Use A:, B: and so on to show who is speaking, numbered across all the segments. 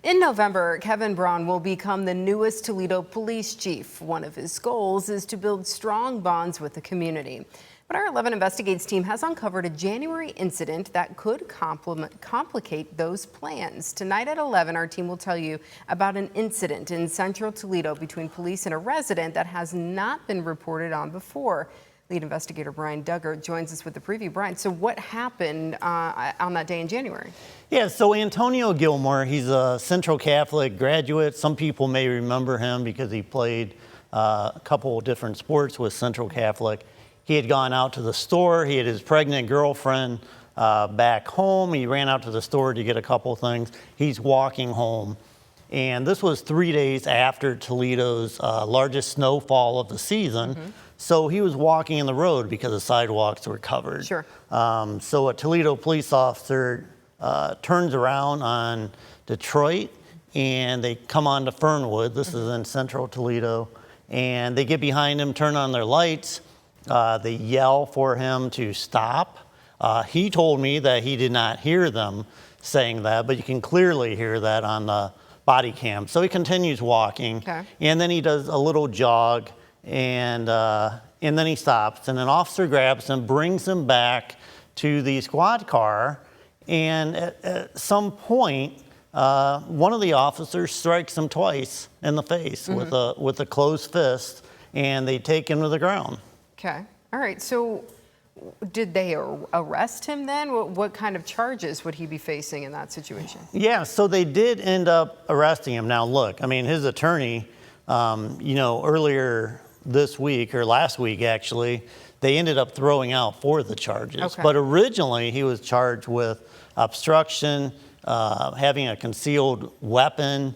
A: In November, Kevin Braun will become the newest Toledo police chief. One of his goals is to build strong bonds with the community. But our 11 Investigates team has uncovered a January incident that could complicate those plans. Tonight at 11, our team will tell you about an incident in central Toledo between police and a resident that has not been reported on before. Lead investigator Brian Duggar joins us with the preview. Brian, so what happened on that day in January?
B: Yeah, so Antonio Gilmore, he's a Central Catholic graduate. Some people may remember him because he played a couple of different sports with Central Catholic. He had gone out to the store. He had his pregnant girlfriend back home. He ran out to the store to get a couple things. He's walking home. And this was 3 days after Toledo's largest snowfall of the season. So he was walking in the road because the sidewalks were covered.
A: Sure.
B: So a Toledo police officer turns around on Detroit and they come on to Fernwood. This is in central Toledo. And they get behind him, turn on their lights. They yell for him to stop. He told me that he did not hear them saying that, but you can clearly hear that on the body cam. So he continues walking, and then he does a little jog, and then he stops, and an officer grabs him, brings him back to the squad car, and at some point, one of the officers strikes him twice in the face with a closed fist, and they take him to the ground.
A: Okay. All right. So did they arrest him then? What kind of charges would he be facing in that situation?
B: Yeah, so they did end up arresting him. Now, look, I mean, his attorney, earlier this week or last week, actually, they ended up throwing out 4 of the charges.
A: Okay.
B: But originally, he was charged with obstruction, having a concealed weapon,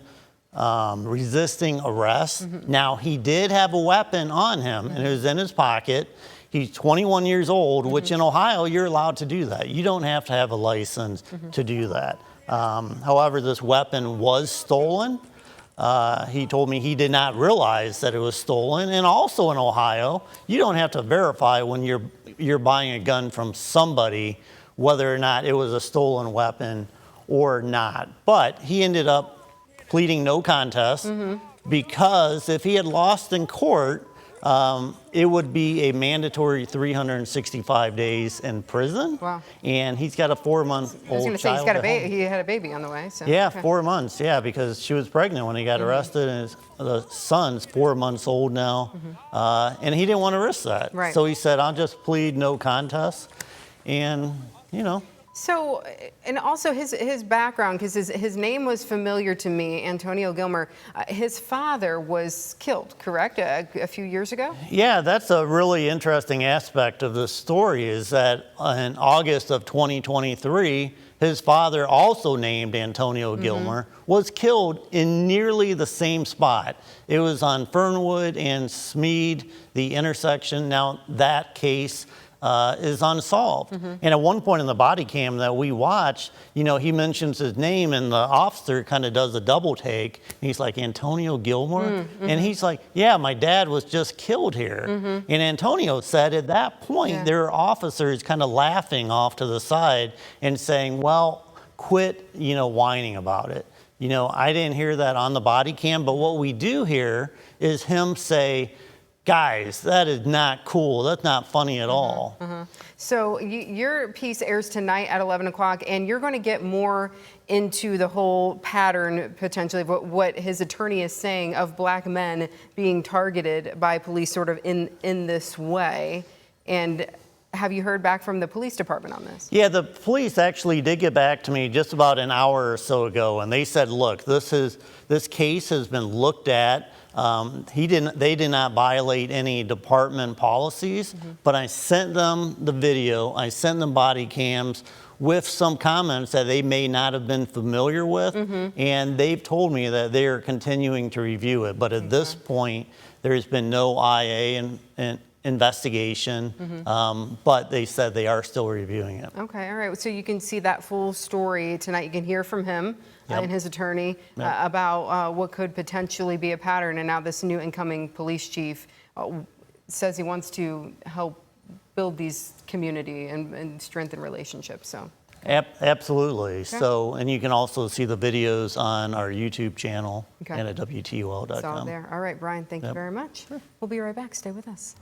B: resisting arrest. Now, he did have a weapon on him, and it was in his pocket. He's 21 years old, which in Ohio, you're allowed to do that. You don't have to have a license to do that. However, this weapon was stolen. He told me he did not realize that it was stolen. And also in Ohio, you don't have to verify when you're buying a gun from somebody whether or not it was a stolen weapon or not. But he ended up pleading no contest because if he had lost in court, it would be a mandatory 365 days in prison.
A: Wow.
B: And he's got a 4-month-old child.
A: I was going to say he had a baby on the way. So.
B: Yeah, 4 months. Yeah, because she was pregnant when he got arrested, and the son's 4 months old now, and he didn't want to risk that.
A: Right.
B: So he said, "I'll just plead no contest," and
A: So, and also his background, because his name was familiar to me, Antonio Gilmore. His father was killed, correct, a few years ago?
B: Yeah, that's a really interesting aspect of this story, is that in August of 2023, his father, also named Antonio Gilmore, was killed in nearly the same spot. It was on Fernwood and Smead, the intersection. Now, that case is unsolved. And at one point in the body cam that we watched, he mentions his name, and the officer kind of does a double take. He's like, Antonio Gilmore? And he's like, yeah, my dad was just killed here. And Antonio said at that point, there are officers kind of laughing off to the side and saying, well, quit, whining about it. I didn't hear that on the body cam, but what we do hear is him say, guys, that is not cool. That's not funny at all.
A: So your piece airs tonight at 11 o'clock, and you're going to get more into the whole pattern, potentially, of what his attorney is saying of black men being targeted by police sort of in this way. And have you heard back from the police department on this? Yeah,
B: the police actually did get back to me just about an hour or so ago, and they said, look, this case has been looked at. They did not violate any department policies, but I sent them the video, I sent them body cams with some comments that they may not have been familiar with, and they've told me that they are continuing to review it. But at this point, there's been no IA investigation, but they said they are still reviewing it.
A: Okay, all right. So you can see that full story tonight. You can hear from him and his attorney about what could potentially be a pattern. And now this new incoming police chief says he wants to help build these community and strengthen relationships. So
B: Absolutely. So, and you can also see the videos on our YouTube channel
A: Okay.
B: and at WTUL.com.
A: It's all there. All right, Brian, thank you
B: Yep.
A: very much. We'll be right back. Stay with us.